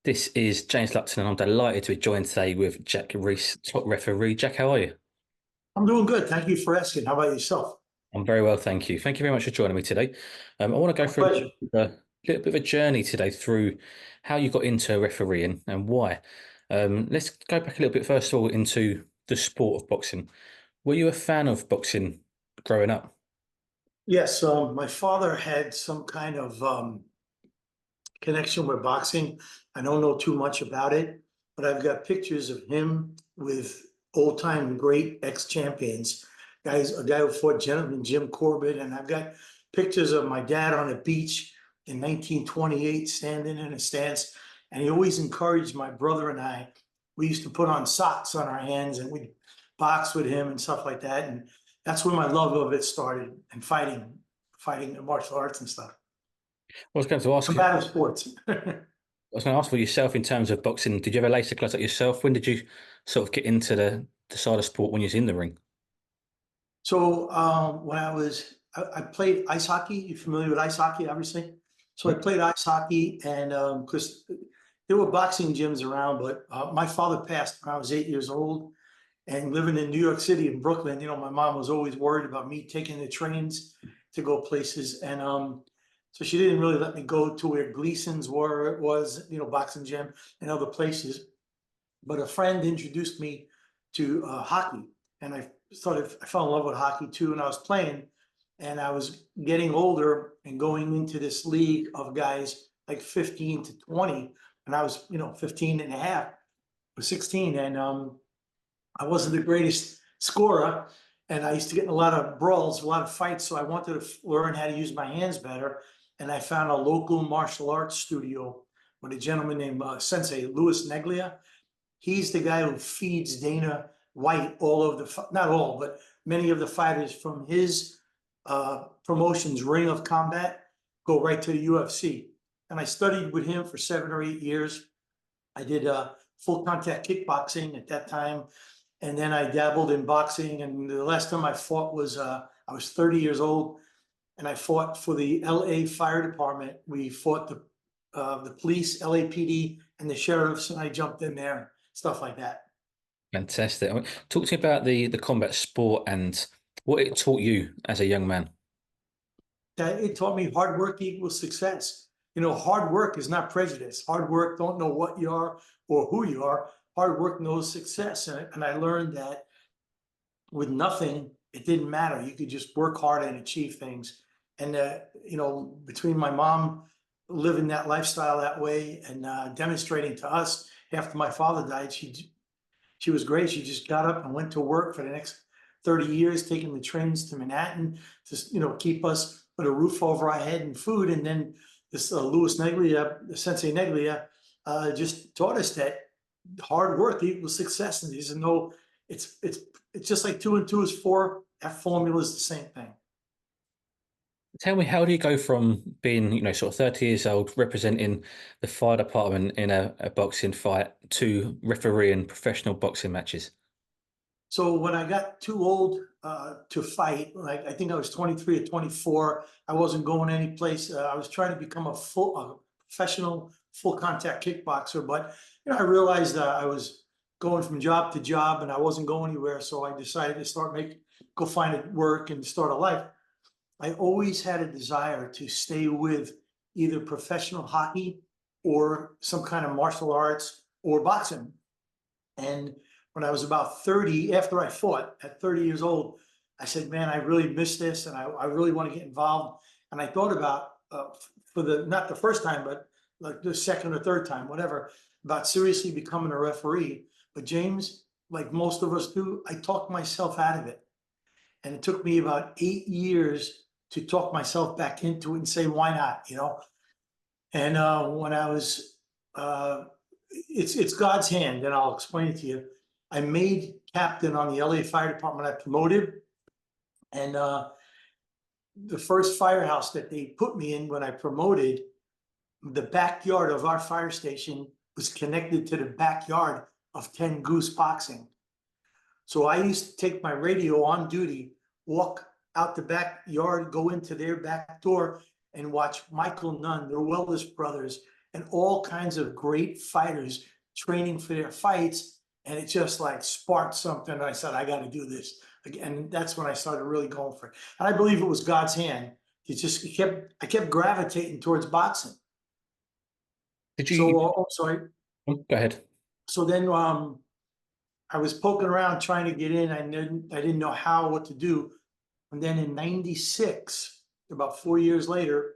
This is James Lupton, and I'm delighted to be joined today with Jack Reiss, top referee. Jack, how are you? I'm doing good. Thank you for asking. How about yourself? I'm very well, thank you. Thank you very much for joining me today. I want to go My through pleasure. little bit of a journey today through how you got into refereeing and why. Let's go back a little bit first of all into the sport of boxing. Were you a fan of boxing growing up? Yes, my father had some kind of connection with boxing. I don't know too much about it, but I've got pictures of him with old-time great ex-champions, guys, a guy who fought Gentleman Jim Corbett, and I've got pictures of my dad on a beach in 1928 standing in a stance, and he always encouraged my brother and I. We used to put on socks on our hands and we'd box with him and stuff like that, and that's where my love of it started, and fighting and martial arts and stuff. I was going to ask. Combative sports. I was going to ask for yourself in terms of boxing. Did you ever lace the gloves at yourself? When did you sort of get into the side of sport when you was in the ring? So when I played ice hockey. You familiar with ice hockey, obviously? So I played ice hockey, and because there were boxing gyms around, but my father passed when I was 8 years old, and living in New York City and Brooklyn, my mom was always worried about me taking the trains to go places, and so she didn't really let me go to where Gleason's were. It was, boxing gym and other places. But a friend introduced me to hockey, and I fell in love with hockey too. And I was playing, and I was getting older and going into this league of guys like 15 to 20, and I was 15 and a half or 16, and I wasn't the greatest scorer, and I used to get in a lot of brawls, a lot of fights. So I wanted to learn how to use my hands better, and I found a local martial arts studio with a gentleman named Sensei Louis Neglia. He's the guy who feeds Dana White all of not all, but many of the fighters from his promotions, Ring of Combat, go right to the UFC. And I studied with him for 7 or 8 years. I did full contact kickboxing at that time. And then I dabbled in boxing. And the last time I fought was, I was 30 years old, and I fought for the LA Fire Department. We fought the police, LAPD, and the sheriffs, and I jumped in there, stuff like that. Fantastic. Talk to me about the combat sport and what it taught you as a young man. That it taught me hard work equals success. Hard work is not prejudice. Hard work don't know what you are or who you are. Hard work knows success. And I learned that with nothing, it didn't matter. You could just work hard and achieve things. And, between my mom living that lifestyle that way and demonstrating to us after my father died, she was great. She just got up and went to work for the next 30 years, taking the trains to Manhattan to, keep us with a roof over our head and food. And then this Louis Neglia, Sensei Neglia, just taught us that hard work equals success. And there's no, it's just like 2 and 2 is 4. That formula is the same thing. Tell me, how do you go from being, sort of 30 years old, representing the fire department in a boxing fight to refereeing professional boxing matches? So when I got too old to fight, like I think I was 23 or 24, I wasn't going any place. I was trying to become a professional full contact kickboxer, but I realized that I was going from job to job and I wasn't going anywhere. So I decided to go find a work and start a life. I always had a desire to stay with either professional hockey or some kind of martial arts or boxing. And when I was about 30, after I fought at 30 years old, I said, man, I really miss this and I really want to get involved. And I thought about, not the first time, but like the second or third time, whatever, about seriously becoming a referee. But James, like most of us do, I talked myself out of it. And it took me about 8 years to talk myself back into it and say, why not? And when I was, it's God's hand, and I'll explain it to you. I made captain on the LA Fire Department. I promoted, and the first firehouse that they put me in when I promoted, the backyard of our fire station was connected to the backyard of 10 Goose Boxing. So I used to take my radio on duty, walk out the backyard, go into their back door, and watch Michael Nunn, the Wellness brothers, and all kinds of great fighters training for their fights. And it just like sparked something. And I said, I got to do this again. And that's when I started really going for it. And I believe it was God's hand. I kept gravitating towards boxing. Did you? So, sorry. Go ahead. So then, I was poking around trying to get in. I didn't know what to do. And then in '96, about 4 years later,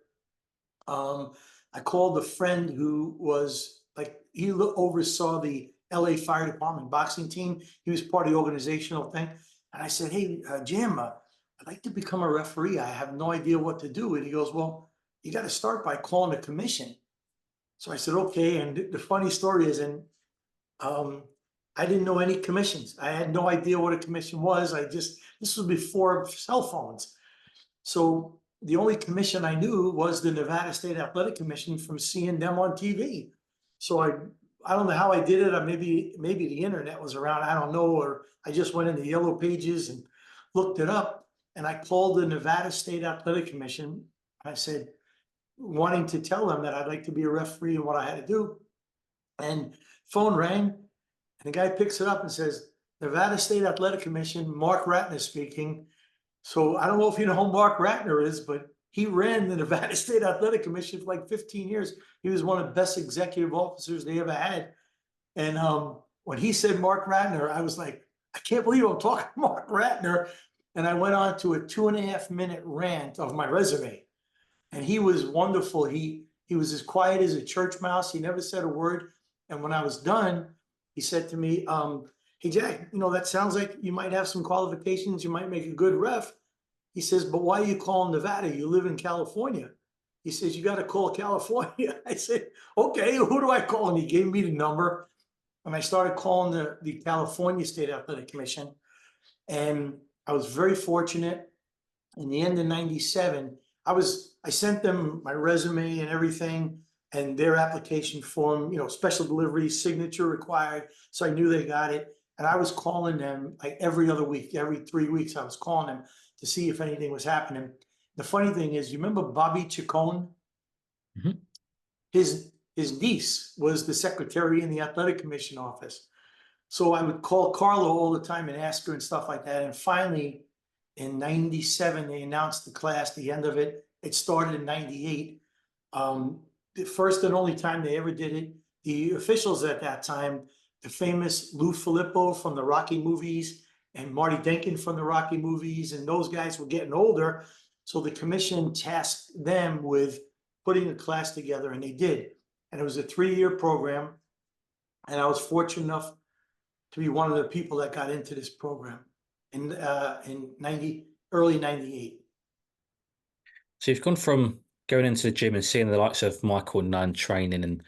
I called a friend who was like, he oversaw the LA Fire Department boxing team. He was part of the organizational thing. And I said, hey, Jim, I'd like to become a referee. I have no idea what to do. And he goes, well, you got to start by calling a commission. So I said, okay. And the funny story is, um, I didn't know any commissions. I had no idea what a commission was. This was before cell phones. So the only commission I knew was the Nevada State Athletic Commission from seeing them on TV. So I don't know how I did it. Or maybe the internet was around. I don't know. Or I just went into Yellow Pages and looked it up. And I called the Nevada State Athletic Commission. I said, wanting to tell them that I'd like to be a referee and what I had to do. And phone rang, and the guy picks it up and says, Nevada State Athletic Commission, Mark Ratner speaking. So I don't know if you know who Mark Ratner is, but he ran the Nevada State Athletic Commission for like 15 years. He was one of the best executive officers they ever had. And when he said Mark Ratner, I was like, I can't believe I'm talking to Mark Ratner. And I went on to a 2.5 minute rant of my resume. And he was wonderful. He was as quiet as a church mouse. He never said a word. And when I was done, he said to me, hey, Jack, that sounds like you might have some qualifications. You might make a good ref. He says, but why are you calling Nevada? You live in California. He says, you got to call California. I said, okay, who do I call? And he gave me the number. And I started calling the California State Athletic Commission. And I was very fortunate. In the end of '97, I sent them my resume and everything and their application form, special delivery, signature required. So I knew they got it. And I was calling them like every other week, every 3 weeks, I was calling them to see if anything was happening. The funny thing is, you remember Bobby Chacon? Mhm. His niece was the secretary in the athletic commission office. So I would call Carla all the time and ask her and stuff like that. And finally, in '97, they announced the class, the end of it. It started in '98. The first and only time they ever did it. The officials at that time, the famous Lou Filippo from the Rocky movies and Marty Denkin from the Rocky movies, and those guys were getting older. So the commission tasked them with putting a class together, and they did. And it was a 3-year program. And I was fortunate enough to be one of the people that got into this program in early '98. So you've gone from going into the gym and seeing the likes of Michael Nunn training, and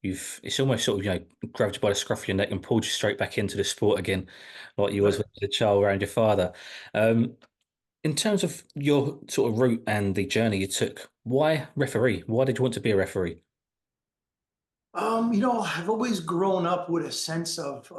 it's almost sort of, grabbed you by the scruff of your neck and pulled you straight back into the sport again, like you was Right. with the child around your father. In terms of your sort of route and the journey you took, why referee? Why did you want to be a referee? I've always grown up with a sense of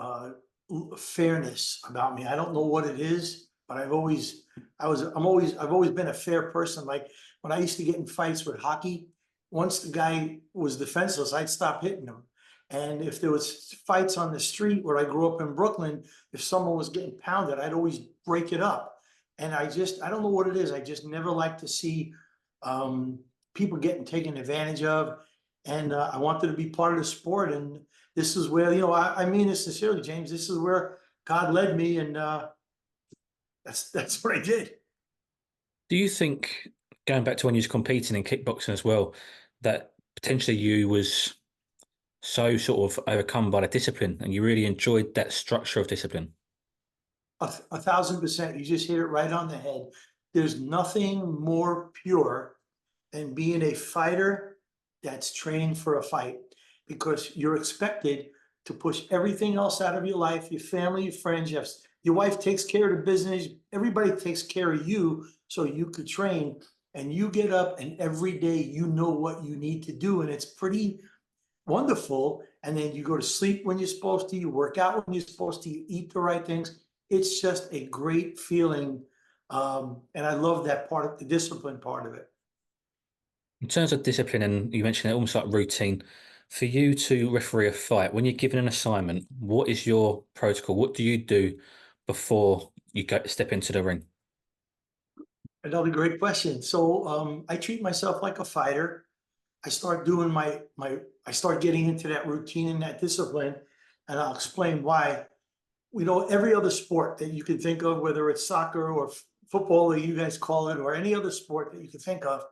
fairness about me. I don't know what it is, but I've always been a fair person. Like when I used to get in fights with hockey, once the guy was defenseless, I'd stop hitting him. And if there was fights on the street where I grew up in Brooklyn, if someone was getting pounded, I'd always break it up. And I don't know what it is. I just never like to see um, people getting taken advantage of. And I wanted to be part of the sport. And this is where, I mean this sincerely, James. This is where God led me, and that's what I did. Do you think, going back to when you was competing in kickboxing as well, that potentially you was so sort of overcome by the discipline and you really enjoyed that structure of discipline? 1,000%. You just hit it right on the head. There's nothing more pure than being a fighter that's training for a fight, because you're expected to push everything else out of your life, your family, your friends. Your wife takes care of the business. Everybody takes care of you so you could train. And you get up, and every day you know what you need to do. And it's pretty wonderful. And then you go to sleep when you're supposed to, you work out when you're supposed to, you eat the right things. It's just a great feeling. And I love that part of the discipline part of it. In terms of discipline, and you mentioned it almost like routine, For you to referee a fight, when you're given an assignment, what is your protocol? What do you do before you go step into the ring? Another great question. So I treat myself like a fighter. I start doing I start getting into that routine and that discipline, and I'll explain why. Every other sport that you can think of, whether it's soccer or football, or you guys call it, or any other sport that you can think of,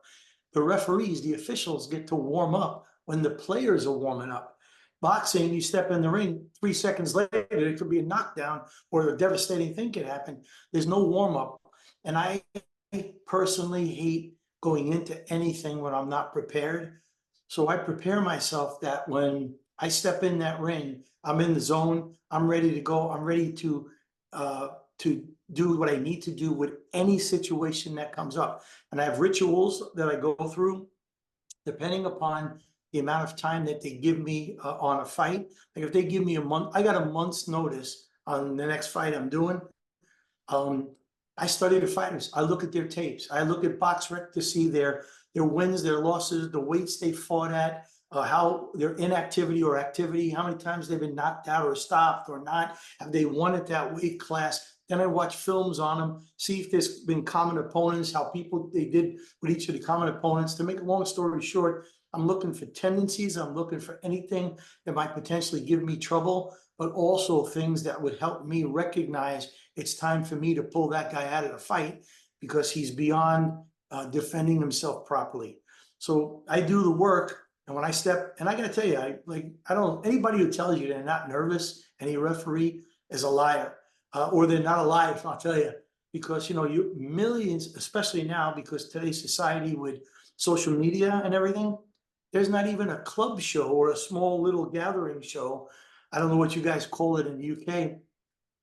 the referees, the officials get to warm up when the players are warming up. Boxing, you step in the ring, 3 seconds later, it could be a knockdown or a devastating thing could happen. There's no warm up. And I personally hate going into anything when I'm not prepared. So I prepare myself that when I step in that ring, I'm in the zone, I'm ready to go, I'm ready to do what I need to do with any situation that comes up. And I have rituals that I go through depending upon the amount of time that they give me on a fight. Like if they give me a month, I got a month's notice on the next fight I'm doing. Um, I study the fighters. I look at their tapes. I look at BoxRec to see their wins, their losses, the weights they fought at, how their inactivity or activity, how many times they've been knocked out or stopped or not. Have they won at that weight class? Then I watch films on them, see if there's been common opponents, how people they did with each of the common opponents. To make a long story short, I'm looking for tendencies. I'm looking for anything that might potentially give me trouble, but also things that would help me recognize it's time for me to pull that guy out of the fight because he's beyond defending himself properly. So I do the work, and when I step, and I got to tell you, I don't anybody who tells you they're not nervous, any referee is a liar, or they're not alive. I'll tell you because you millions, especially now because today's society with social media and everything, there's not even a club show or a small little gathering show. I don't know what you guys call it in the UK.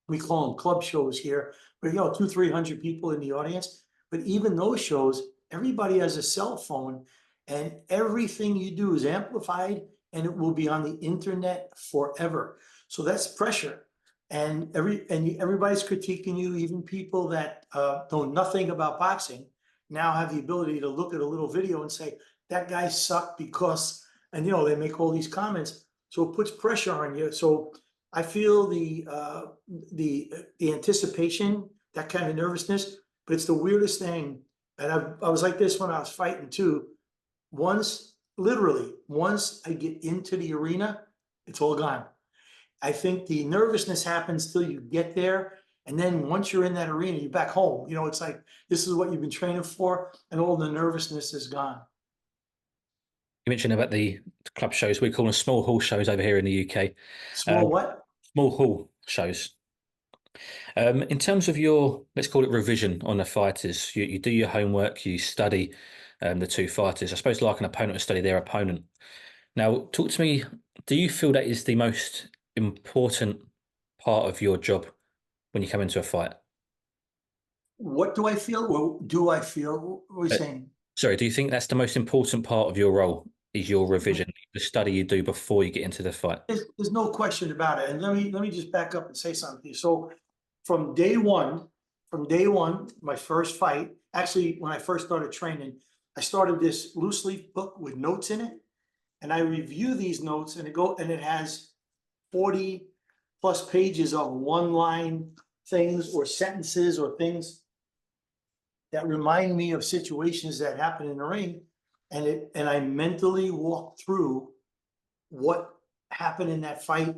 We call them club shows here, but 200-300 people in the audience. But even those shows, everybody has a cell phone, and everything you do is amplified, and it will be on the internet forever. So that's pressure, and everybody's critiquing you. Even people that know nothing about boxing now have the ability to look at a little video and say that guy sucked because, and they make all these comments. So it puts pressure on you. So I feel the anticipation, that kind of nervousness, but it's the weirdest thing. And I was like this when I was fighting too. Literally, once I get into the arena, it's all gone. I think the nervousness happens till you get there. And then once you're in that arena, you're back home. It's like this is what you've been training for, and all the nervousness is gone. You mentioned about the club shows. We call them small hall shows over here in the UK. Small Um, what? Small hall shows. In terms of your, let's call it revision on the fighters, you do your homework, you study the two fighters. I suppose like an opponent would study their opponent. Now, talk to me, do you feel that is the most important part of your job when you come into a fight? What do I feel? Or do I feel? What are we Uh, saying? Sorry, do you think that's the most important part of your role is your revision, the study you do before you get into the fight? There's no question about it. And let me just back up and say something to you. So from day one, my first fight, actually, when I first started training, I started this loose leaf book with notes in it. And I review these notes and it has 40 plus pages of one line things or sentences or things that remind me of situations that happen in the ring. And I mentally walk through what happened in that fight,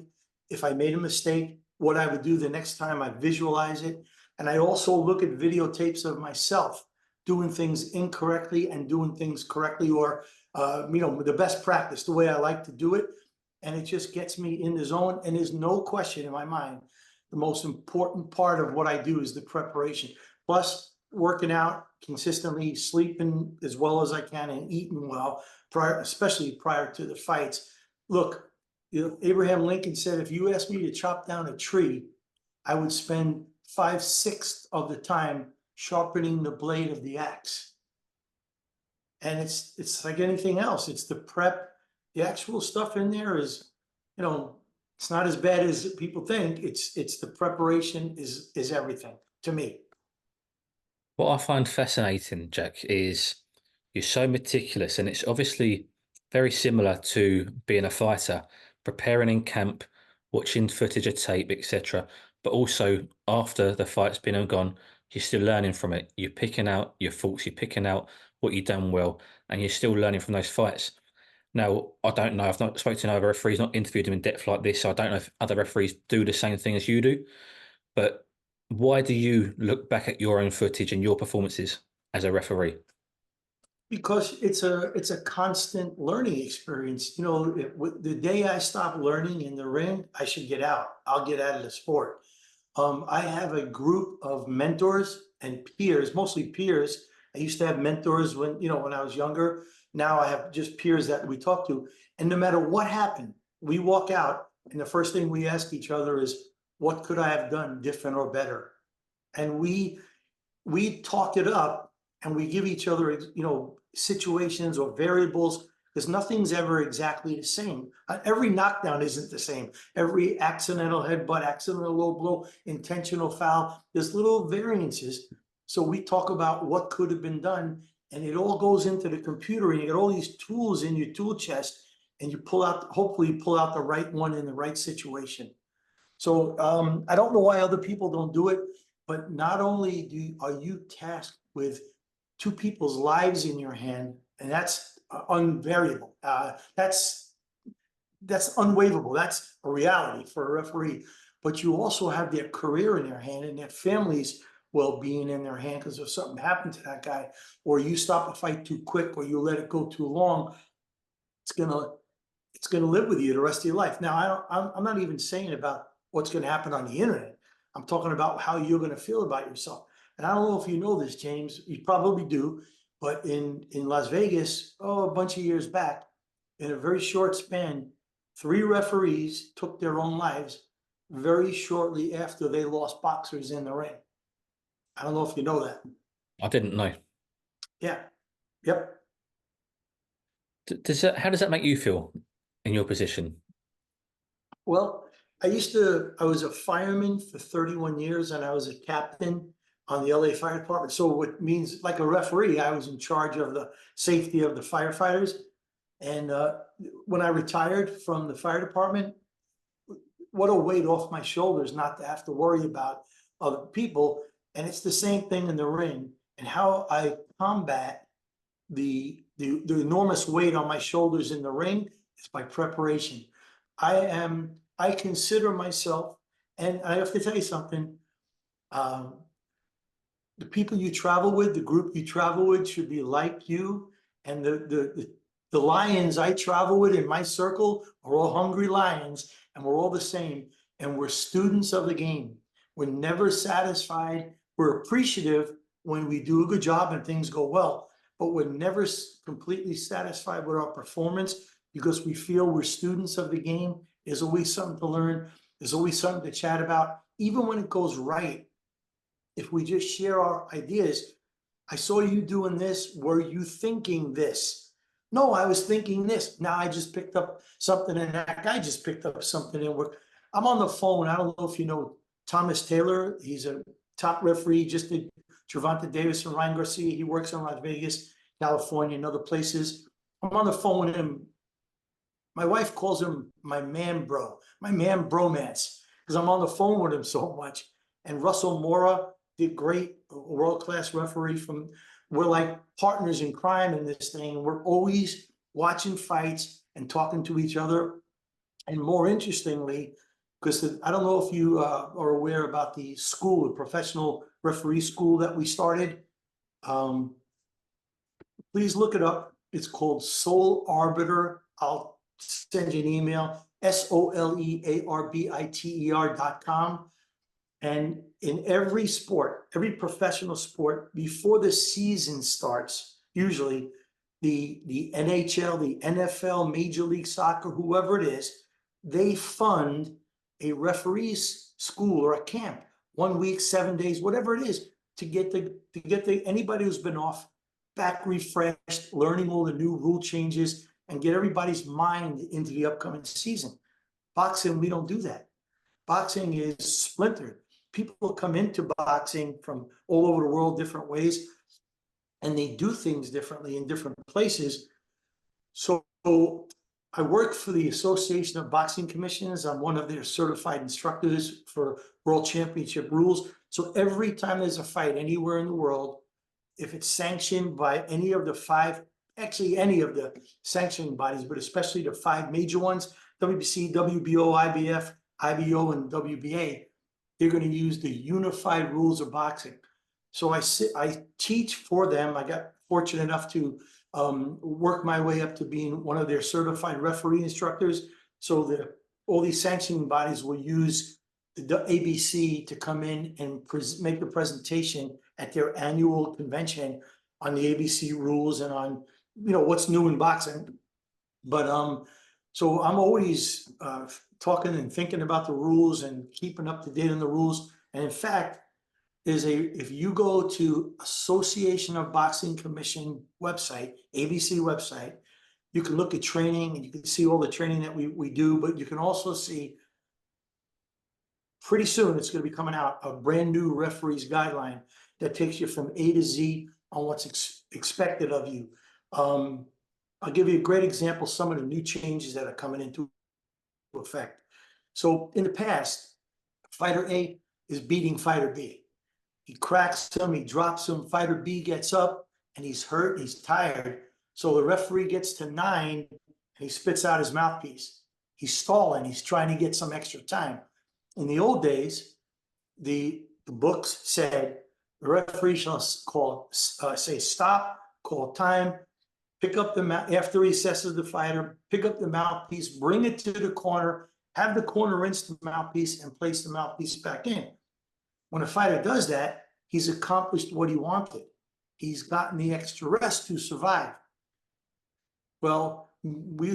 if I made a mistake, what I would do the next time. I visualize it. And I also look at videotapes of myself doing things incorrectly and doing things correctly, or the best practice, the way I like to do it. And it just gets me in the zone. And there's no question in my mind, the most important part of what I do is the preparation. Plus, working out consistently, sleeping as well as I can, and eating well, especially prior to the fights. Look, Abraham Lincoln said, if you asked me to chop down a tree, I would spend 5/6 of the time sharpening the blade of the axe. And it's like anything else. It's the prep. The actual stuff in there is, it's not as bad as people think. It's the preparation is everything to me. What I find fascinating, Jack, is you're so meticulous, and it's obviously very similar to being a fighter, preparing in camp, watching footage of tape, etc. But also after the fight's been and gone, you're still learning from it. You're picking out your faults, you're picking out what you've done well, and you're still learning from those fights. Now, I don't know. I've not spoken to another referees, not interviewed him in depth like this. So I don't know if other referees do the same thing as you do. But why do you look back at your own footage and your performances as a referee? Because it's a constant learning experience. You know, the day I stop learning in the ring, I should get out. I'll get out of the sport. I have a group of mentors and peers, mostly peers. I used to have mentors when I was younger. Now I have just peers that we talk to. And no matter what happened, we walk out and the first thing we ask each other is, what could I have done different or better? And we talk it up and we give each other, situations or variables, because nothing's ever exactly the same. Every knockdown isn't the same. Every accidental headbutt, accidental low blow, intentional foul, there's little variances. So we talk about what could have been done, and it all goes into the computer, and you get all these tools in your tool chest, and hopefully you pull out the right one in the right situation. So I don't know why other people don't do it, but not only are you tasked with two people's lives in your hand, and that's unvariable. That's unwaverable. That's a reality for a referee. But you also have their career in their hand and their family's well-being in their hand, because if something happened to that guy, or you stop a fight too quick, or you let it go too long, it's gonna it's going to live with you the rest of your life. Now, I'm not even saying about what's going to happen on the internet. I'm talking about how you're going to feel about yourself. And I don't know if you know this, James. You probably do, but in Las Vegas, a bunch of years back, in a very short span, 3 referees took their own lives very shortly after they lost boxers in the ring. I don't know if you know that. I didn't know. Yeah. Yep. How does that make you feel in your position? Well, I was a fireman for 31 years and I was a captain on the LA Fire Department. So what means, like a referee, I was in charge of the safety of the firefighters. And when I retired from the fire department, what a weight off my shoulders not to have to worry about other people. And it's the same thing in the ring, and how I combat the enormous weight on my shoulders in the ring is by preparation. I consider myself, and I have to tell you something, um, the people you travel with, the group you travel with should be like you. And the lions I travel with in my circle are all hungry lions, and we're all the same. And we're students of the game. We're never satisfied. We're appreciative when we do a good job and things go well, but we're never completely satisfied with our performance, because we feel we're students of the game. There's always something to learn. There's always something to chat about. Even when it goes right, if we just share our ideas, I saw you doing this. Were you thinking this? No, I was thinking this. Now I just picked up something, and that guy just picked up something, and I'm on the phone. I don't know if you know Thomas Taylor. He's a top referee. Just did Gervonta Davis and Ryan Garcia. He works in Las Vegas, California, and other places. I'm on the phone with him. My wife calls him my man bro, my man bromance, because I'm on the phone with him so much. And Russell Mora did great, world-class referee we're like partners in crime in this thing. We're always watching fights and talking to each other. And more interestingly, because I don't know if you are aware about the school, the professional referee school that we started. Um, please look it up. It's called Soul Arbiter. I'll send you an email, SOLEARBITER.com. And in every sport, every professional sport, before the season starts, usually the NHL, the NFL, Major League Soccer, whoever it is, they fund a referees school or a camp, 1 week, 7 days, whatever it is, to get anybody who's been off back refreshed, learning all the new rule changes, and get everybody's mind into the upcoming season. Boxing, we don't do that. Boxing is splintered. People come into boxing from all over the world, different ways, and they do things differently in different places. So I work for the Association of Boxing Commissions. I'm one of their certified instructors for World Championship rules. So every time there's a fight anywhere in the world, if it's sanctioned by any of the five, actually any of the sanctioning bodies, but especially the five major ones, WBC, WBO, IBF, IBO, and WBA, they're going to use the unified rules of boxing. So I teach for them. I got fortunate enough to work my way up to being one of their certified referee instructors. So that all these sanctioning bodies will use the ABC to come in and make the presentation at their annual convention on the ABC rules and on, what's new in boxing. But so I'm always talking and thinking about the rules and keeping up to date on the rules. And in fact, if you go to Association of Boxing Commission website, ABC website, you can look at training and you can see all the training that we do, but you can also see pretty soon it's going to be coming out a brand new referees guideline that takes you from A to Z on what's expected of you. I'll give you a great example, some of the new changes that are coming into effect. So in the past, fighter A is beating fighter B. He cracks him, he drops him, fighter B gets up and he's hurt, he's tired. So the referee gets to 9 and he spits out his mouthpiece. He's stalling, he's trying to get some extra time. In the old days, the books said the referee shall say stop, call time, pick up after he assesses the fighter, pick up the mouthpiece, bring it to the corner, have the corner rinse the mouthpiece and place the mouthpiece back in. When a fighter does that, he's accomplished what he wanted. He's gotten the extra rest to survive. Well, we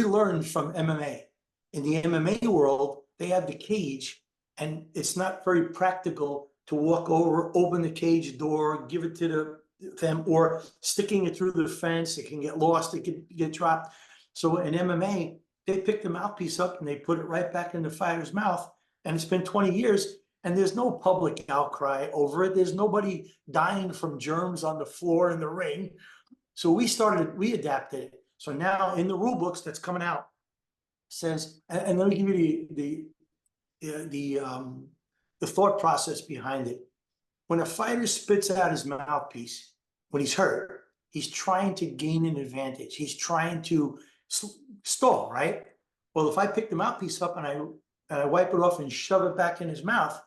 learned from MMA. In the MMA world, they have the cage, and it's not very practical to walk over, open the cage door, give it to them, or sticking it through the fence. It can get lost, it can get dropped. So in MMA, they pick the mouthpiece up and they put it right back in the fighter's mouth. And it's been 20 years. And there's no public outcry over it. There's nobody dying from germs on the floor in the ring. So we adapted it. So now in the rule books that's coming out says, and let me give you the thought process behind it. When a fighter spits out his mouthpiece, when he's hurt, he's trying to gain an advantage. He's trying to stall, right? Well, if I pick the mouthpiece up and I wipe it off and shove it back in his mouth,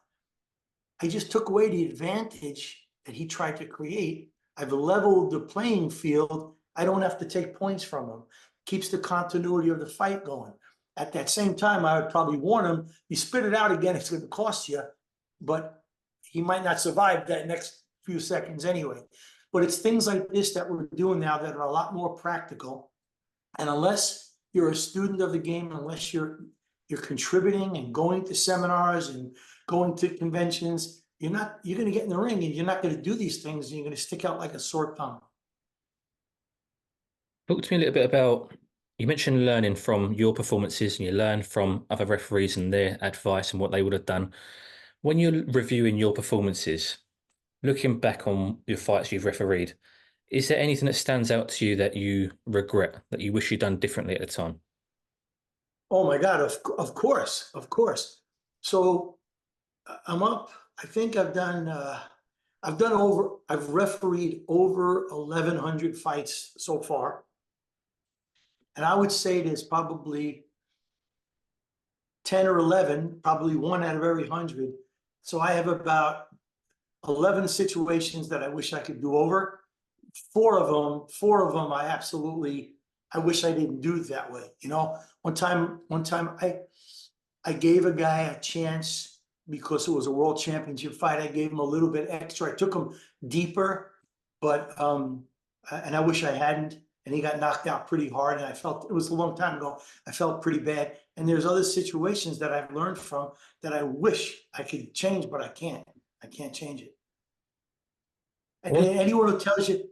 I just took away the advantage that he tried to create. I've leveled the playing field. I don't have to take points from him. Keeps the continuity of the fight going. At that same time, I would probably warn him, you spit it out again, it's going to cost you, but he might not survive that next few seconds anyway. But it's things like this that we're doing now that are a lot more practical. And unless you're a student of the game, unless you're contributing and going to seminars and going to conventions, you're going to get in the ring and you're not going to do these things and you're going to stick out like a sore thumb. Talk to me a little bit about, you mentioned learning from your performances and you learn from other referees and their advice and what they would have done. When you're reviewing your performances, looking back on your fights you've refereed, is there anything that stands out to you that you regret, that you wish you'd done differently at the time? Oh my God, of course. So I'm up, I think I've refereed over 1,100 fights so far. And I would say there's probably 10 or 11, probably one out of every 100. So I have about 11 situations that I wish I could do over. Four of them, I wish I didn't do it that way. One time I gave a guy a chance because it was a world championship fight. I gave him a little bit extra. I took him deeper, but and I wish I hadn't. And he got knocked out pretty hard. And I felt, it was a long time ago, I felt pretty bad. And there's other situations that I've learned from that I wish I could change, but I can't. I can't change it. And What?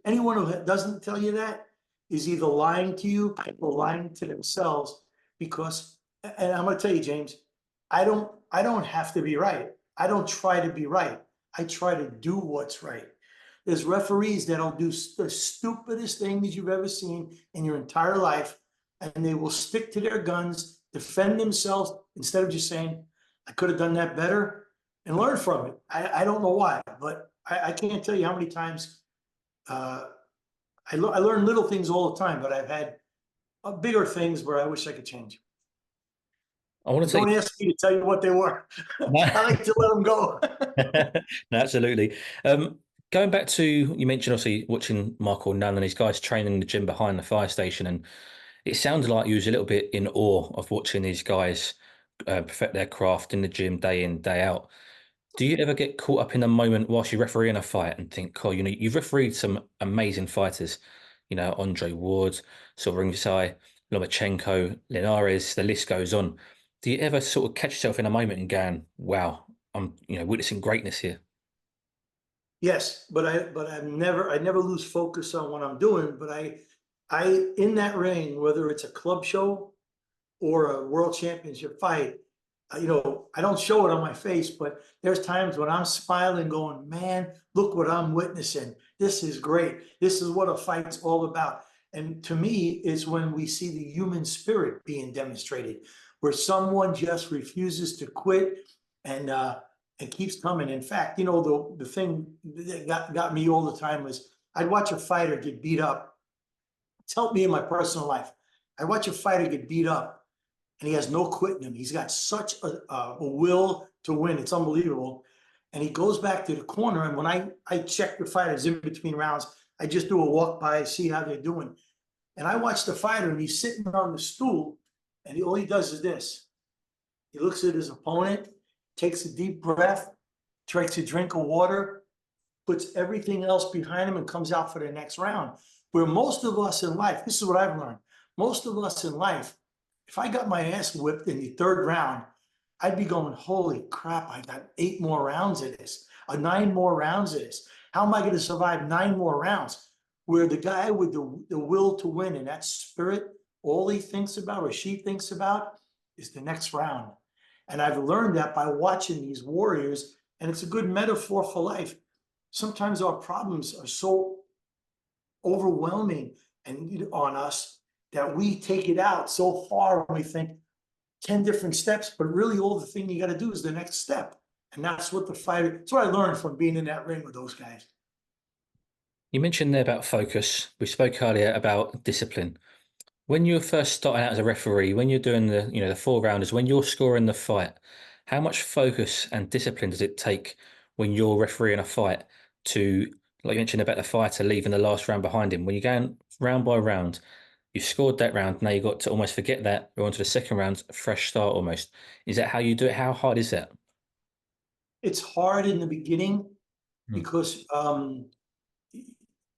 anyone who doesn't tell you that is either lying to you or lying to themselves. Because, and I'm going to tell you, James, I don't have to be right. I don't try to be right. I try to do what's right. There's referees that'll do the stupidest things you've ever seen in your entire life, and they will stick to their guns, defend themselves instead of just saying, I could have done that better, and learn from it. I don't know why, but I can't tell you how many times I learn little things all the time, but I've had bigger things where I wish I could change. I want But to take don't ask me to tell you what they were. no, I like to let them go. no, absolutely. Going back to you mentioned obviously watching Michael Nunn and his guys training in the gym behind the fire station, and it sounded like you was a little bit in awe of watching these guys perfect their craft in the gym day in, day out. Do you ever get caught up in a moment whilst you're refereeing a fight and think, oh, you've refereed some amazing fighters, Andre Ward, Ringside, Lomachenko, Linares, the list goes on. Do you ever sort of catch yourself in a moment and going, wow, I'm, witnessing greatness here? Yes, but I never lose focus on what I'm doing. But I in that ring, whether it's a club show or a world championship fight, I don't show it on my face, but there's times when I'm smiling, going, man, look what I'm witnessing. This is great. This is what a fight's all about. And to me, it's when we see the human spirit being demonstrated, where someone just refuses to quit and keeps coming. In fact, the thing that got me all the time was I'd watch a fighter get beat up. It's helped me in my personal life. I watch a fighter get beat up and he has no quit in him. He's got such a will to win. It's unbelievable. And he goes back to the corner. And when I check the fighters in between rounds, I just do a walk by, see how they're doing. And I watch the fighter and he's sitting on the stool and all he does is this. He looks at his opponent, takes a deep breath, takes a drink of water, puts everything else behind him and comes out for the next round. Where most of us in life, this is what I've learned, most of us in life, if I got my ass whipped in the third round, I'd be going, holy crap, I got 8 more rounds of this, 9 more rounds of this. How am I going to survive 9 more rounds? Where the guy with the will to win and that spirit, all he thinks about or she thinks about is the next round. And I've learned that by watching these warriors, and it's a good metaphor for life. Sometimes our problems are so overwhelming and on us that we take it out so far and we think 10 different steps, but really all the thing you got to do is the next step. And that's what that's what I learned from being in that ring with those guys. You mentioned there about focus. We spoke earlier about discipline. When you're first starting out as a referee, when you're doing the 4 rounders, when you're scoring the fight, how much focus and discipline does it take when you're refereeing a fight to, like you mentioned about the fighter leaving the last round behind him, when you're going round by round, you've scored that round, now you've got to almost forget that, go on to the second round, a fresh start almost. Is that how you do it? How hard is that? It's hard in the beginning Hmm. because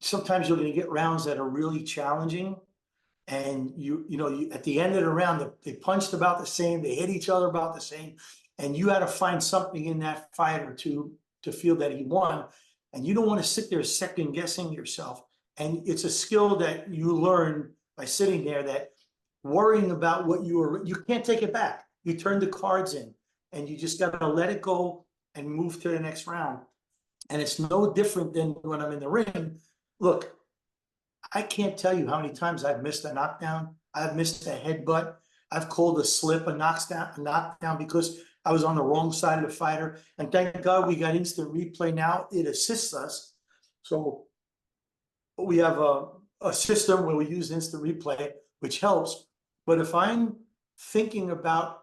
sometimes you're going to get rounds that are really challenging. And you at the end of the round, they punched about the same, they hit each other about the same, and you had to find something in that fighter to feel that he won. And you don't want to sit there second guessing yourself. And it's a skill that you learn by sitting there, that worrying about what you can't take it back. You turn the cards in and you just got to let it go and move to the next round. And it's no different than when I'm in the ring. Look, I can't tell you how many times I've missed a knockdown. I've missed a headbutt. I've called a slip, a knockdown because I was on the wrong side of the fighter. And thank God we got instant replay now. It assists us. So we have a system where we use instant replay, which helps. But if I'm thinking about,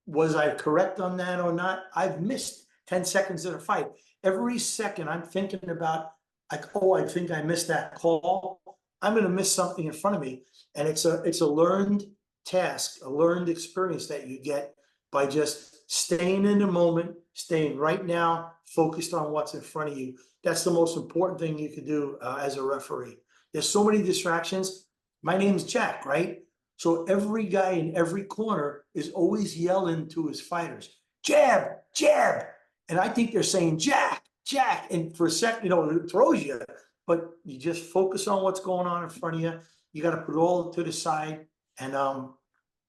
was I correct on that or not? I've missed 10 seconds of the fight. Every second I'm thinking about, like, oh, I think I missed that call. I'm going to miss something in front of me. And it's a learned task, a learned experience that you get by just staying in the moment, staying right now, focused on what's in front of you. That's the most important thing you can do as a referee. There's so many distractions. My name's Jack, right? So every guy in every corner is always yelling to his fighters, jab, jab. And I think they're saying Jack, Jack. And for a second, it throws you, but you just focus on what's going on in front of you. You got to put it all to the side. And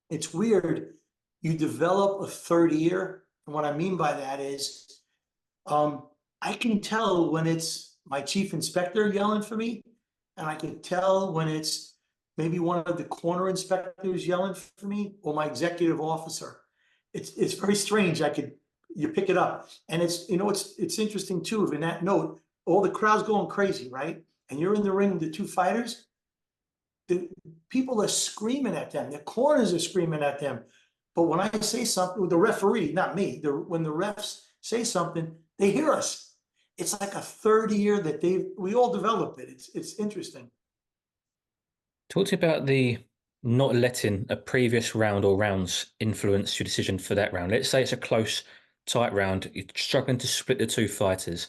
it's weird. You develop a third ear. And what I mean by that is I can tell when it's my chief inspector yelling for me, and I can tell when it's maybe one of the corner inspectors yelling for me, or my executive officer. It's very strange. You pick it up, and it's interesting too. In that note, all the crowd's going crazy, right? And you're in the ring with the two fighters. The people are screaming at them. The corners are screaming at them. But when I say something, the referee, not me, when the refs say something, they hear us. It's like a third year that we all develop it. It's interesting. Talk to me about the not letting a previous round or rounds influence your decision for that round. Let's say it's a close, tight round. You're struggling to split the two fighters.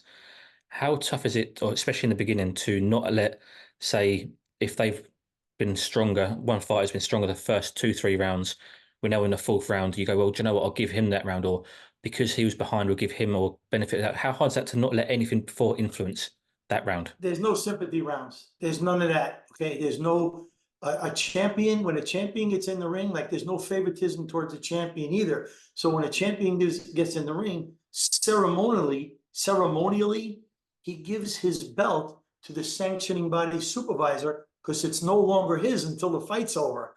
How tough is it, or especially in the beginning, to not let, say, if they've been stronger, one fighter's been stronger the first two, 3 rounds, we're now in the fourth round, you go, well, do you know what, I'll give him that round, or because he was behind, we'll give him or benefit of that. How hard is that to not let anything before influence that round? There's no sympathy rounds. There's none of that. Okay. There's no a champion. When a champion gets in the ring, like there's no favoritism towards the champion either. So when a champion gets in the ring, ceremonially, he gives his belt to the sanctioning body supervisor because it's no longer his until the fight's over.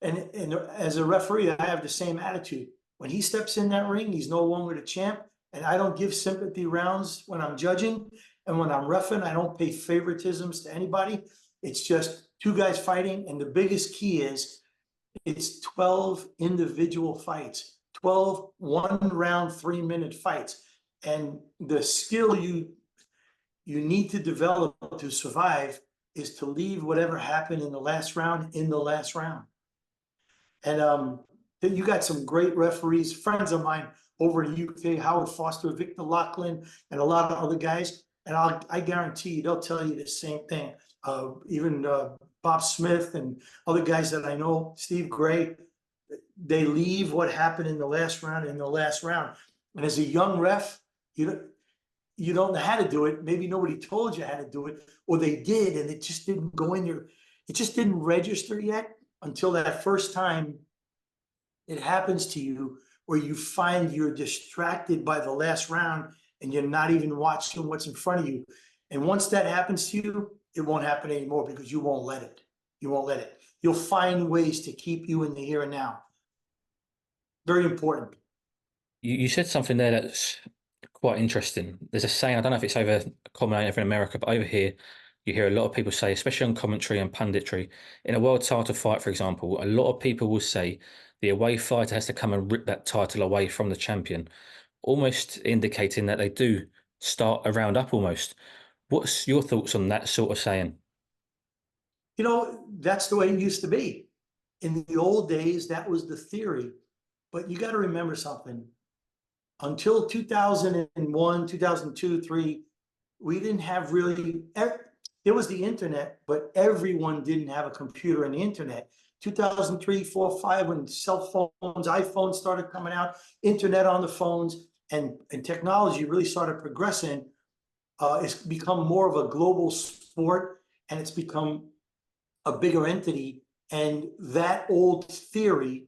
And as a referee, I have the same attitude. When he steps in that ring, he's no longer the champ. And I don't give sympathy rounds when I'm judging. And when I'm reffing, I don't pay favoritisms to anybody. It's just two guys fighting. And the biggest key is it's 12 individual fights, 12 one-round, 3-minute fights. And the skill you need to develop to survive is to leave whatever happened in the last round in the last round. And you got some great referees, friends of mine over in the UK, Howard Foster, Victor Lachlan, and a lot of other guys. And I guarantee you, they'll tell you the same thing. Even Bob Smith and other guys that I know, Steve Gray, they leave what happened in the last round in the last round. And as a young ref, you don't know how to do it. Maybe nobody told you how to do it, or they did, and it just didn't go in it just didn't register yet until that first time it happens to you, where you find you're distracted by the last round and you're not even watching what's in front of you. And once that happens to you, it won't happen anymore because you won't let it. You won't let it. You'll find ways to keep you in the here and now. Very important. You said something there that's quite interesting. There's a saying, I don't know if it's common over in America, but over here, you hear a lot of people say, especially on commentary and punditry, in a world title fight, for example, a lot of people will say the away fighter has to come and rip that title away from the champion, almost indicating that they do start a round up almost. What's your thoughts on that sort of saying? That's the way it used to be. In the old days, that was the theory. But you got to remember something. Until 2001, 2002, 3, we didn't have really, there was the internet, but everyone didn't have a computer and the internet. 2003, 4, 5, when cell phones, iPhones started coming out, internet on the phones, and technology really started progressing. It's become more of a global sport, and it's become a bigger entity. And that old theory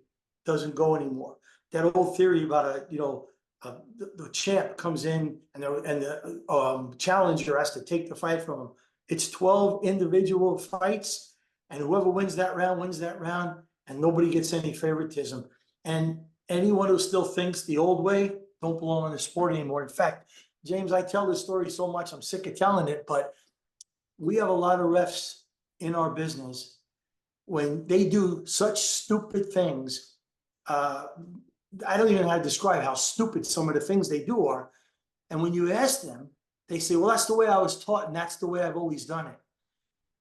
doesn't go anymore. That old theory about the champ comes in and the challenger has to take the fight from him. It's 12 individual fights, and whoever wins that round, and nobody gets any favoritism. And anyone who still thinks the old way don't belong in the sport anymore. In fact, James, I tell this story so much, I'm sick of telling it, but we have a lot of refs in our business when they do such stupid things. I don't even know how to describe how stupid some of the things they do are. And when you ask them, they say, well, that's the way I was taught, and that's the way I've always done it.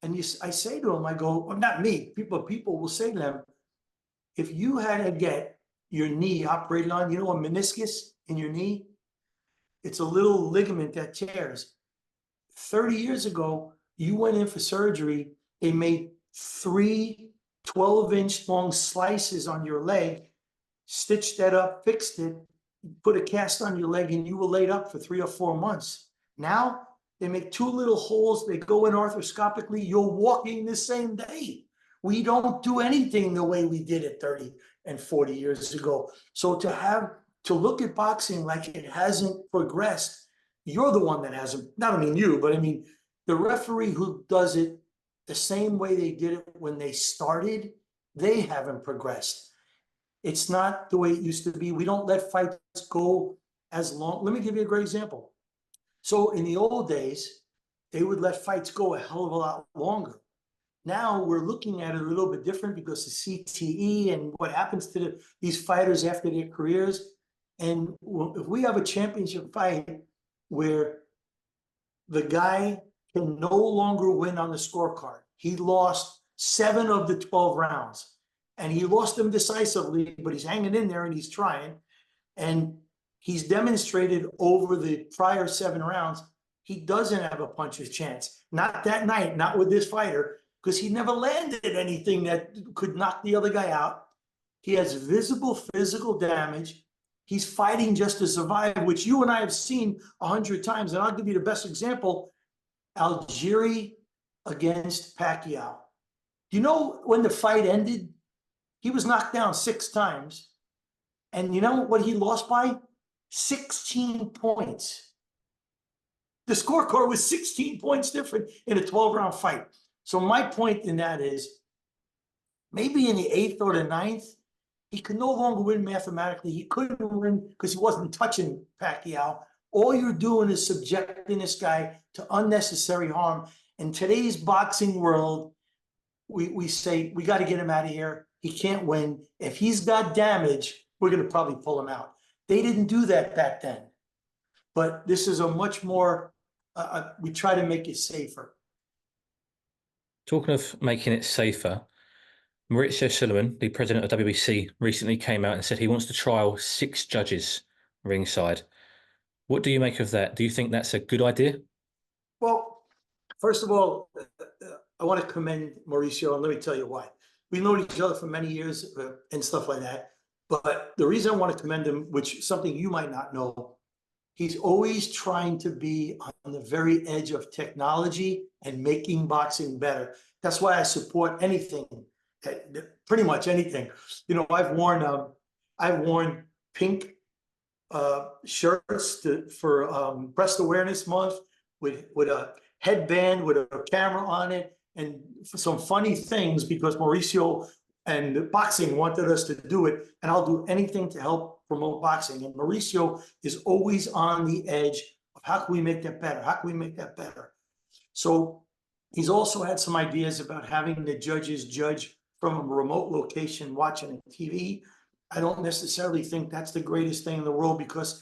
And I say to them, I go, well, not me, people will say to them, if you had to get your knee operated on, a meniscus in your knee, it's a little ligament that tears. 30 years ago, you went in for surgery, they made 3 12-inch long slices on your leg, stitched that up, fixed it, put a cast on your leg, and you were laid up for 3 or 4 months. Now, they make 2 little holes, they go in arthroscopically, you're walking the same day. We don't do anything the way we did it 30 and 40 years ago. So to look at boxing like it hasn't progressed, you're the one that hasn't, not I mean you, but I mean the referee who does it the same way they did it when they started, they haven't progressed. It's not the way it used to be. We don't let fights go as long. Let me give you a great example. So in the old days, they would let fights go a hell of a lot longer. Now we're looking at it a little bit different because of CTE and what happens to these fighters after their careers. And if we have a championship fight where the guy can no longer win on the scorecard, he lost 7 of the 12 rounds, and he lost them decisively, but he's hanging in there and he's trying. And he's demonstrated over the prior 7 rounds, he doesn't have a puncher's chance. Not that night, not with this fighter, because he never landed anything that could knock the other guy out. He has visible physical damage. He's fighting just to survive, which you and I have seen 100 times. And I'll give you the best example, Algieri against Pacquiao. Do you know when the fight ended? He was knocked down 6 times. And you know what he lost by? 16 points. The scorecard was 16 points different in a 12-round fight. So my point in that is, maybe in the 8th or the 9th, he could no longer win mathematically. He couldn't win because he wasn't touching Pacquiao. All you're doing is subjecting this guy to unnecessary harm. In today's boxing world, we say, we got to get him out of here. He can't win. If he's got damage, we're going to probably pull him out. They didn't do that back then. But this is a much more, we try to make it safer. Talking of making it safer, Maurizio Sullivan, the president of WBC, recently came out and said he wants to trial 6 judges ringside. What do you make of that? Do you think that's a good idea? Well, first of all, I want to commend Mauricio, and let me tell you why. We've known each other for many years and stuff like that. But the reason I want to commend him, which is something you might not know, he's always trying to be on the very edge of technology and making boxing better. That's why I support anything, pretty much anything. You know, I've worn pink shirts for Breast Awareness Month with a headband with a camera on it, and some funny things because Mauricio and boxing wanted us to do it, and I'll do anything to help promote boxing. And Mauricio is always on the edge of how can we make that better? How can we make that better? So he's also had some ideas about having the judges judge from a remote location watching TV. I don't necessarily think that's the greatest thing in the world because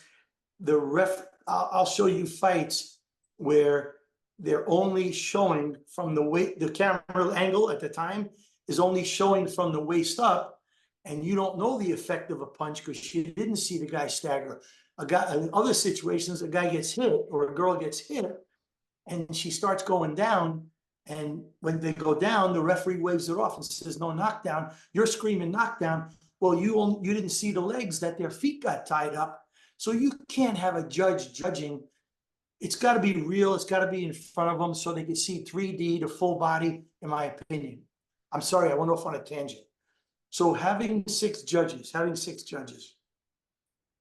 I'll show you fights where they're only showing from the camera angle at the time is only showing from the waist up, and you don't know the effect of a punch because you didn't see the guy stagger. In other situations, a guy gets hit or a girl gets hit and she starts going down, and when they go down, the referee waves it off and says no knockdown. You're screaming knockdown. Well, you didn't see the legs that their feet got tied up. So you can't have a judge judging. It's got to be real. It's got to be in front of them so they can see 3D, the full body, in my opinion. I'm sorry, I went off on a tangent. So having 6 judges,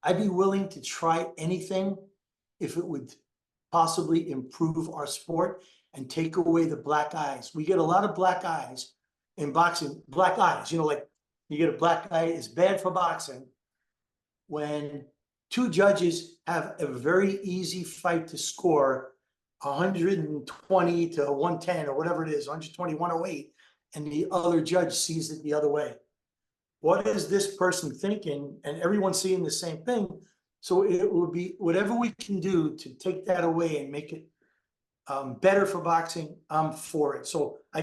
I'd be willing to try anything if it would possibly improve our sport and take away the black eyes. We get a lot of black eyes in boxing. Black eyes, you know, like you get a black eye, it's bad for boxing when 2 judges have a very easy fight to score 120 to 110 or whatever it is, 120, 108, and the other judge sees it the other way. What is this person thinking? And everyone's seeing the same thing. So it would be whatever we can do to take that away and make it better for boxing, I'm for it. So I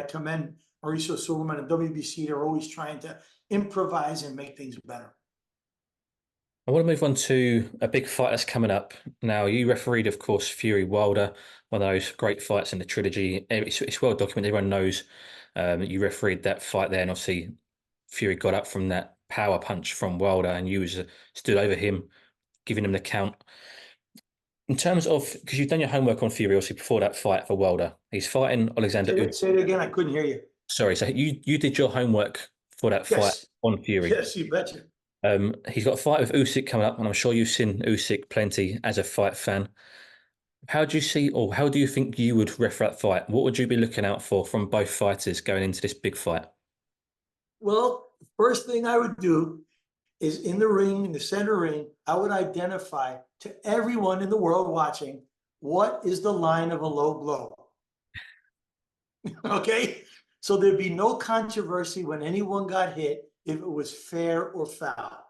commend Mauricio Sullivan and WBC. They're always trying to improvise and make things better. I want to move on to a big fight that's coming up. Now, you refereed, of course, Fury Wilder, one of those great fights in the trilogy. It's well documented. Everyone knows you refereed that fight there, and obviously Fury got up from that power punch from Wilder, and you stood over him, giving him the count. In terms of, because you've done your homework on Fury, obviously, before that fight for Wilder, he's fighting Alexander Usyk. Say it again. I couldn't hear you. Sorry, so you did your homework for that fight on Fury. Yes, you betcha. He's got a fight with Usyk coming up, and I'm sure you've seen Usyk plenty as a fight fan. How do you see, or how do you think you would ref that fight? What would you be looking out for from both fighters going into this big fight? Well, first thing I would do is in the ring, in the center ring, I would identify to everyone in the world watching what is the line of a low blow. Okay, so there'd be no controversy when anyone got hit if it was fair or foul.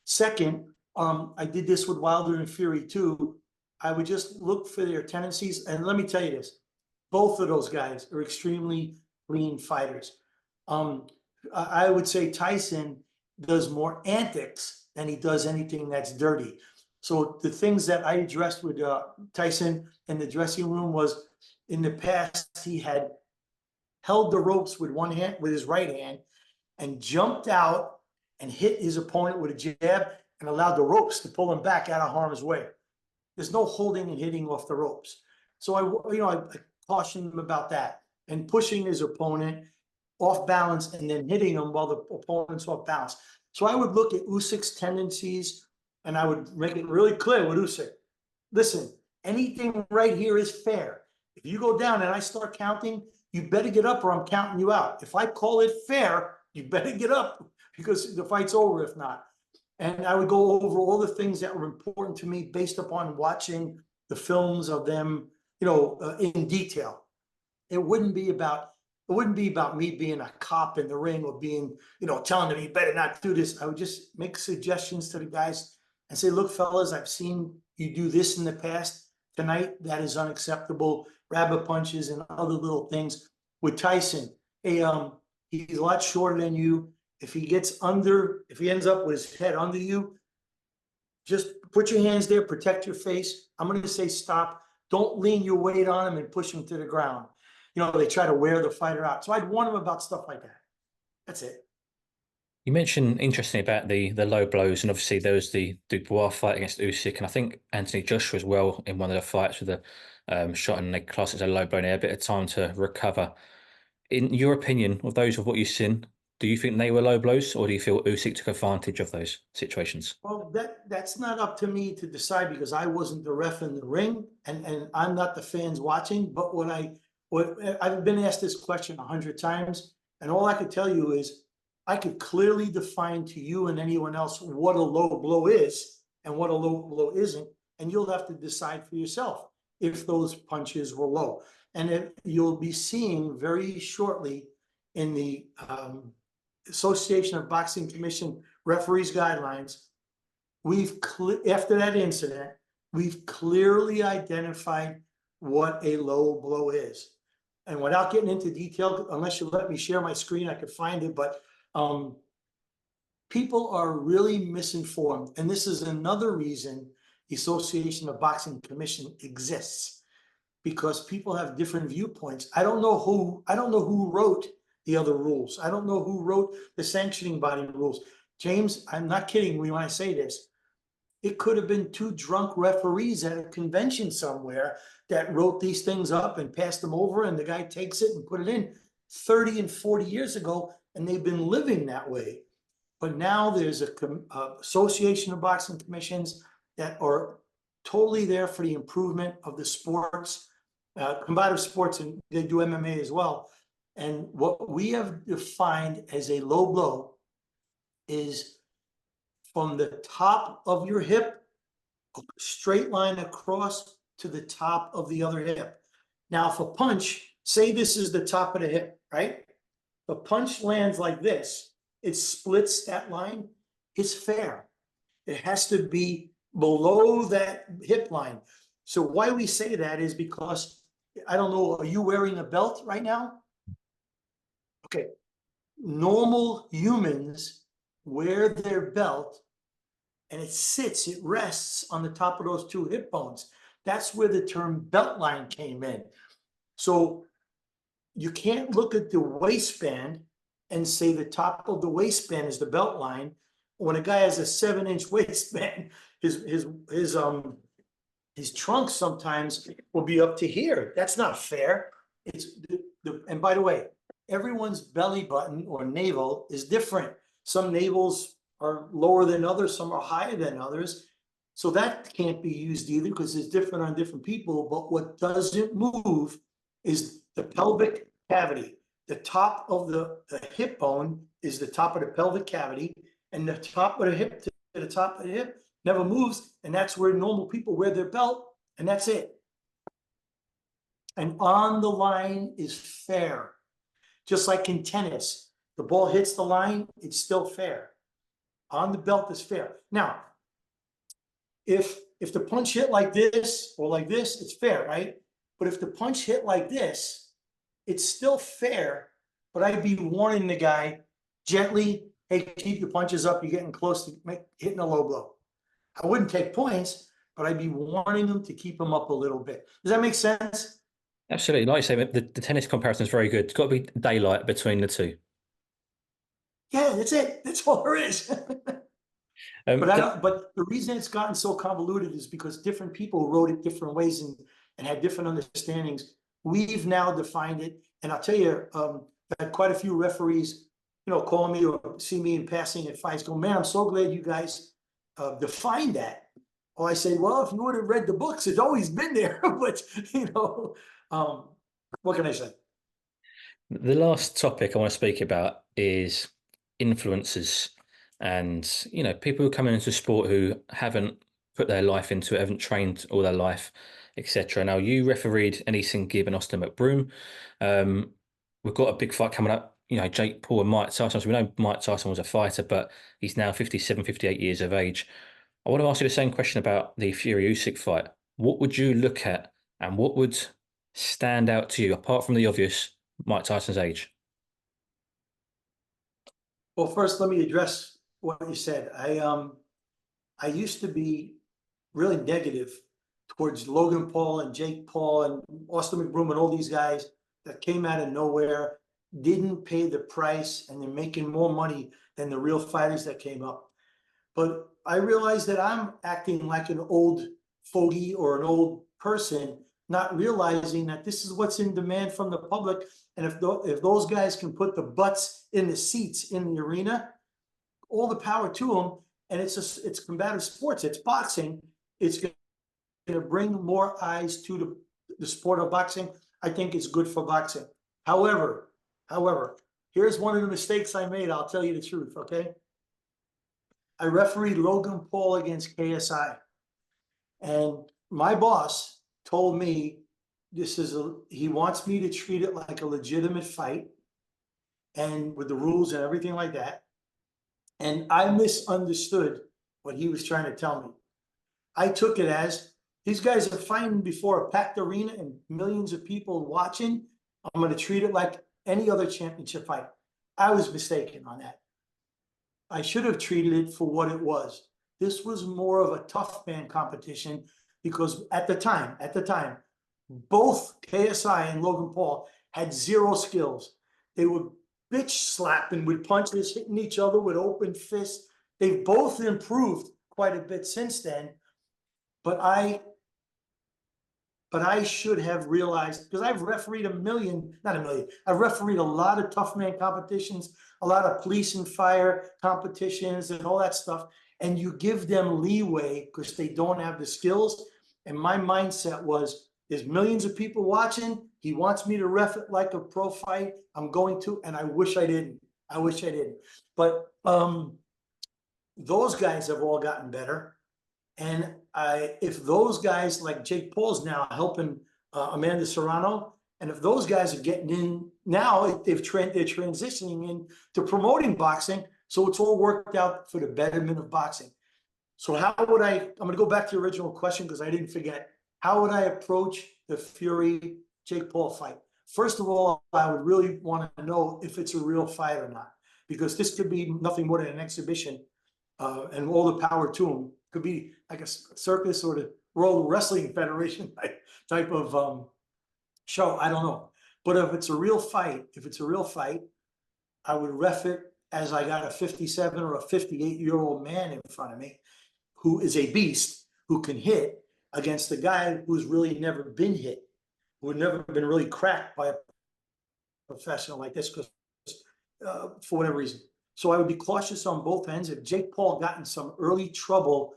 Second, I did this with Wilder and Fury too. I would just look for their tendencies, and let me tell you this: both of those guys are extremely clean fighters. Um, I would say Tyson does more antics than he does anything that's dirty. So the things that I addressed with Tyson in the dressing room was, in the past he had held the ropes with one hand, with his right hand, and jumped out and hit his opponent with a jab and allowed the ropes to pull him back out of harm's way. There's no holding and hitting off the ropes. So I cautioned him about that, and pushing his opponent off balance and then hitting him while the opponent's off balance. So I would look at Usyk's tendencies, and I would make it really clear with Usyk. Listen, anything right here is fair. If you go down and I start counting, you better get up or I'm counting you out. If I call it fair, you better get up because the fight's over if not. And I would go over all the things that were important to me based upon watching the films of them, in detail. It wouldn't be about me being a cop in the ring or being, telling them you better not do this. I would just make suggestions to the guys and say, look, fellas, I've seen you do this in the past. Tonight, that is unacceptable. Rabbit punches and other little things. With Tyson, hey, he's a lot shorter than you. If he ends up with his head under you, just put your hands there, protect your face. I'm going to say stop. Don't lean your weight on him and push him to the ground. They try to wear the fighter out. So I'd warn him about stuff like that. That's it. You mentioned interesting about the low blows, and obviously there was the Dubois fight against Usyk, and I think Anthony Joshua as well in one of the fights with a shot and they class it as a low blow and they had a bit of time to recover. In your opinion, of those of what you've seen, do you think they were low blows, or do you feel Usyk took advantage of those situations? Well, that's not up to me to decide because I wasn't the ref in the ring and I'm not the fans watching. But what I've been asked this question 100 times, and all I could tell you is I could clearly define to you and anyone else what a low blow is and what a low blow isn't, and you'll have to decide for yourself if those punches were low. And you'll be seeing very shortly in the Association of Boxing Commission referees guidelines, after that incident, we've clearly identified what a low blow is. And without getting into detail, unless you let me share my screen, I could find it, but people are really misinformed. And this is another reason the Association of Boxing Commission exists, because people have different viewpoints. I don't know who wrote the other rules. I don't know who wrote the sanctioning body rules. James, I'm not kidding when I say this. It could have been two drunk referees at a convention somewhere that wrote these things up and passed them over, and the guy takes it and put it in 30 and 40 years ago, and they've been living that way. But now there's a Association of Boxing Commissions that are totally there for the improvement of the sports, combative sports, and they do MMA as well. And what we have defined as a low blow is from the top of your hip, a straight line across to the top of the other hip. Now, if a punch, say this is the top of the hip, right? The punch lands like this, it splits that line, it's fair. It has to be below that hip line. So why we say that is because, I don't know, are you wearing a belt right now? Okay. Normal humans wear their belt and it rests on the top of those two hip bones. That's where the term belt line came in. So you can't look at the waistband and say the top of the waistband is the belt line. When a guy has a 7-inch waistband, his trunk sometimes will be up to here. That's not fair. And by the way, everyone's belly button or navel is different. Some navels are lower than others, some are higher than others. So that can't be used either because it's different on different people. But what doesn't move is the pelvic cavity. The top of the hip bone is the top of the pelvic cavity, and the top of the hip to the top of the hip never moves. And that's where normal people wear their belt, and that's it. And on the line is fair. Just like in tennis, the ball hits the line, it's still fair. On the belt is fair. Now, if the punch hit like this or like this, it's fair, right? But if the punch hit like this, it's still fair, but I'd be warning the guy gently, hey, keep your punches up, you're getting close to hitting a low blow. I wouldn't take points, but I'd be warning him to keep him up a little bit. Does that make sense? Absolutely. Like you say, the tennis comparison is very good. It's got to be daylight between the two. Yeah, that's it. That's all there is. Um, But the reason it's gotten so convoluted is because different people wrote it different ways and had different understandings. We've now defined it, and I'll tell you, I had quite a few referees, call me or see me in passing at fights, go, man, I'm so glad you guys defined that. Or I say, well, if you would have read the books, it's always been there. But what can I say? The last topic I want to speak about is influencers and people who come into sport who haven't put their life into it, haven't trained all their life, etc. Now you refereed Anything Gibb and Austin McBroom. Um, we've got a big fight coming up. Jake Paul and Mike Tyson. So we know Mike Tyson was a fighter, but he's now 57, 58 years of age. I want to ask you the same question about the Fury Usyk fight. What would you look at and what would stand out to you apart from the obvious? Mike Tyson's age. Well, first, let me address what you said. I used to be really negative towards Logan Paul and Jake Paul and Austin McBroom and all these guys that came out of nowhere, didn't pay the price, and they're making more money than the real fighters that came up. But I realized that I'm acting like an old fogey or an old person, not realizing that this is what's in demand from the public. And if those guys can put the butts in the seats in the arena, all the power to them. And it's combative sports. It's boxing. It's going to bring more eyes to the sport of boxing. I think it's good for boxing. However, here's one of the mistakes I made. I'll tell you the truth, okay? I refereed Logan Paul against KSI. And my boss told me he wants me to treat it like a legitimate fight and with the rules and everything like that. And I misunderstood what he was trying to tell me. I took it as these guys are fighting before a packed arena and millions of people watching. I'm going to treat it like any other championship fight. I was mistaken on that. I should have treated it for what it was. This was more of a tough man competition because at the time, both KSI and Logan Paul had zero skills. They were bitch slapping with punches, hitting each other with open fists. They've both improved quite a bit since then. But I should have realized, because I've refereed I've refereed a lot of tough man competitions, a lot of police and fire competitions and all that stuff. And you give them leeway because they don't have the skills. And my mindset was, there's millions of people watching. He wants me to ref it like a pro fight. I'm going to, and I wish I didn't. But those guys have all gotten better. And if those guys like Jake Paul's now helping Amanda Serrano, and if those guys are getting in now, they're transitioning into promoting boxing. So it's all worked out for the betterment of boxing. So how would I'm going to go back to the original question because I didn't forget. How would I approach the Fury Jake Paul fight? First of all, I would really want to know if it's a real fight or not, because this could be nothing more than an exhibition, and all the power to him. Could be like a circus or the World Wrestling Federation type of show. I don't know. But if it's a real fight, I would ref it as I got a 57 or a 58-year-old man in front of me who is a beast, who can hit against a guy who's really never been hit, who had never been really cracked by a professional like this, because for whatever reason. So I would be cautious on both ends. If Jake Paul got in some early trouble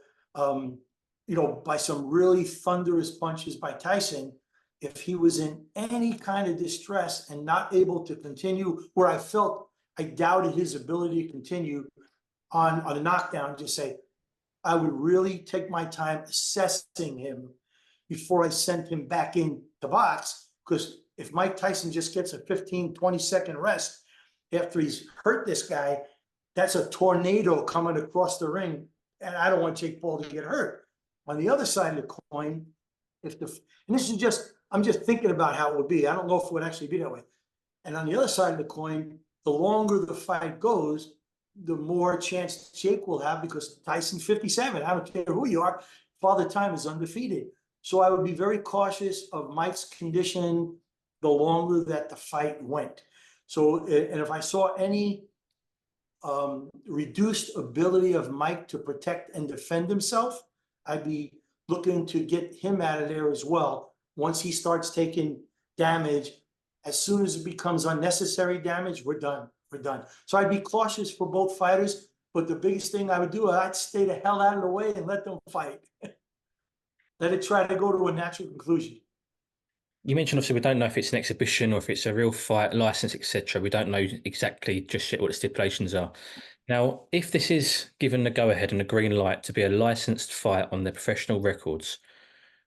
by some really thunderous punches by Tyson, if he was in any kind of distress and not able to continue, where I felt I doubted his ability to continue on a knockdown, just say, I would really take my time assessing him before I sent him back in to box. Because if Mike Tyson just gets a 15, 20-second rest after he's hurt this guy, that's a tornado coming across the ring. And I don't want Jake Paul to get hurt. On the other side of the coin, and this is just, I'm just thinking about how it would be. I don't know if it would actually be that way. And on the other side of the coin, the longer the fight goes, the more chance Jake will have, because Tyson's 57. I don't care who you are. Father Time is undefeated. So I would be very cautious of Mike's condition the longer that the fight went. So, and if I saw any reduced ability of Mike to protect and defend himself, I'd be looking to get him out of there as well. Once he starts taking damage, as soon as it becomes unnecessary damage, we're done. We're done. So I'd be cautious for both fighters, but the biggest thing I would do, I'd stay the hell out of the way and let them fight. Let it try to go to a natural conclusion. You mentioned obviously we don't know if it's an exhibition or if it's a real fight, license, etc. We don't know exactly just yet what the stipulations are. Now, if this is given the go-ahead and the green light to be a licensed fight on their professional records,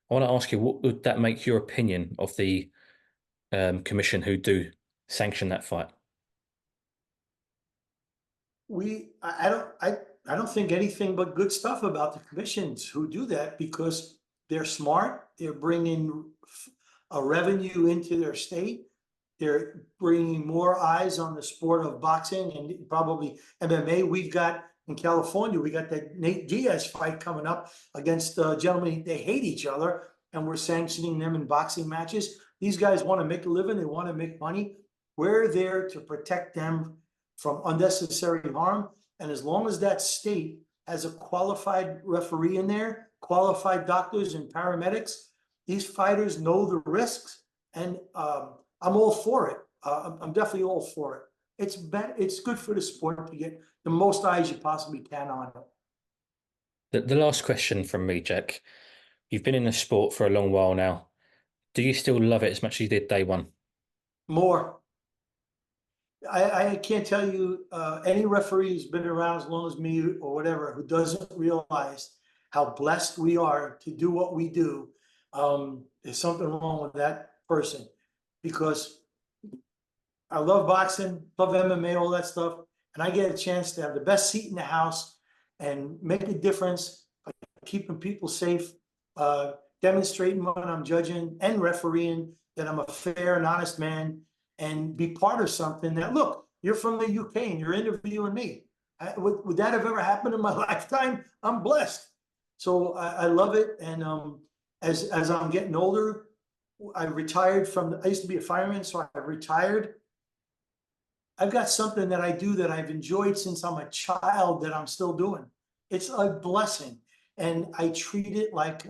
I want to ask you, what would that make your opinion of the commission who do sanction that fight? I don't think anything but good stuff about the commissions who do that, because they're smart. They're bringing a revenue into their state. They're bringing more eyes on the sport of boxing and probably MMA. We've got in California, we got that Nate Diaz fight coming up against gentlemen. They hate each other, and we're sanctioning them in boxing matches. These guys want to make a living. They want to make money. We're there to protect them from unnecessary harm. And as long as that state has a qualified referee in there, qualified doctors and paramedics, these fighters know the risks. And I'm all for it. I'm definitely all for it. It's good for the sport to get the most eyes you possibly can on it. The last question from me, Jack. You've been in the sport for a long while now. Do you still love it as much as you did day one? More. I can't tell you any referee who's been around as long as me or whatever who doesn't realize how blessed we are to do what we do. There's something wrong with that person, because I love boxing, love MMA, all that stuff, and I get a chance to have the best seat in the house and make a difference by keeping people safe, demonstrating when I'm judging and refereeing that I'm a fair and honest man, and be part of something that, look, you're from the UK and you're interviewing me. Would that have ever happened in my lifetime? I'm blessed. So I love it. And as I'm getting older, I retired I used to be a fireman, so I retired. I've got something that I do that I've enjoyed since I'm a child that I'm still doing. It's a blessing. And I treat it like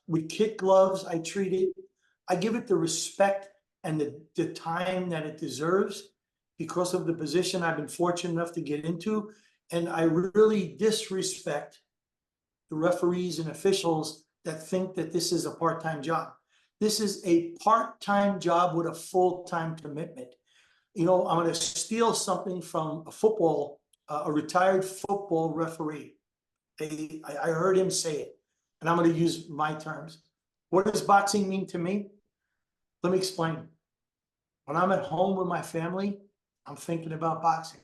with kid gloves. I give it the respect and the time that it deserves because of the position I've been fortunate enough to get into. And I really disrespect the referees and officials that think that this is a part-time job. This is a part-time job with a full-time commitment. I'm going to steal something from a retired football referee. I heard him say it, and I'm going to use my terms. What does boxing mean to me? Let me explain. When I'm at home with my family, I'm thinking about boxing.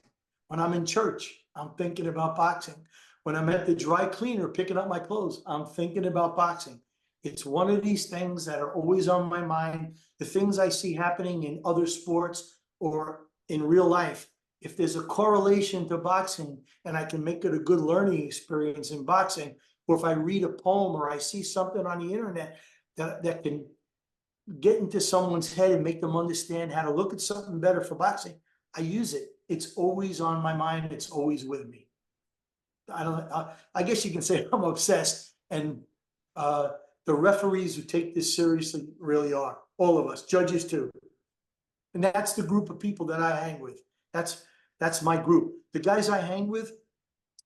When I'm in church, I'm thinking about boxing. When I'm at the dry cleaner picking up my clothes, I'm thinking about boxing. It's one of these things that are always on my mind. The things I see happening in other sports or in real life, if there's a correlation to boxing and I can make it a good learning experience in boxing, or if I read a poem or I see something on the internet that can get into someone's head and make them understand how to look at something better for boxing, I use it. It's always on my mind. It's always with me. I guess you can say I'm obsessed, and the referees who take this seriously really are. All of us, judges too. And that's the group of people that I hang with. That's my group. The guys I hang with,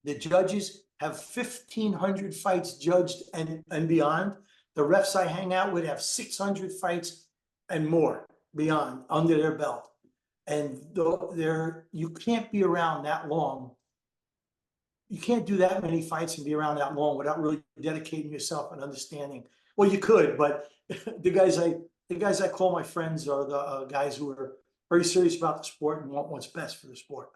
the judges, have 1,500 fights judged and beyond. The refs I hang out with have 600 fights and more beyond under their belt. And you can't be around that long. You can't do that many fights and be around that long without really dedicating yourself and understanding. Well, you could, but the guys I call my friends are the guys who are very serious about the sport and want what's best for the sport.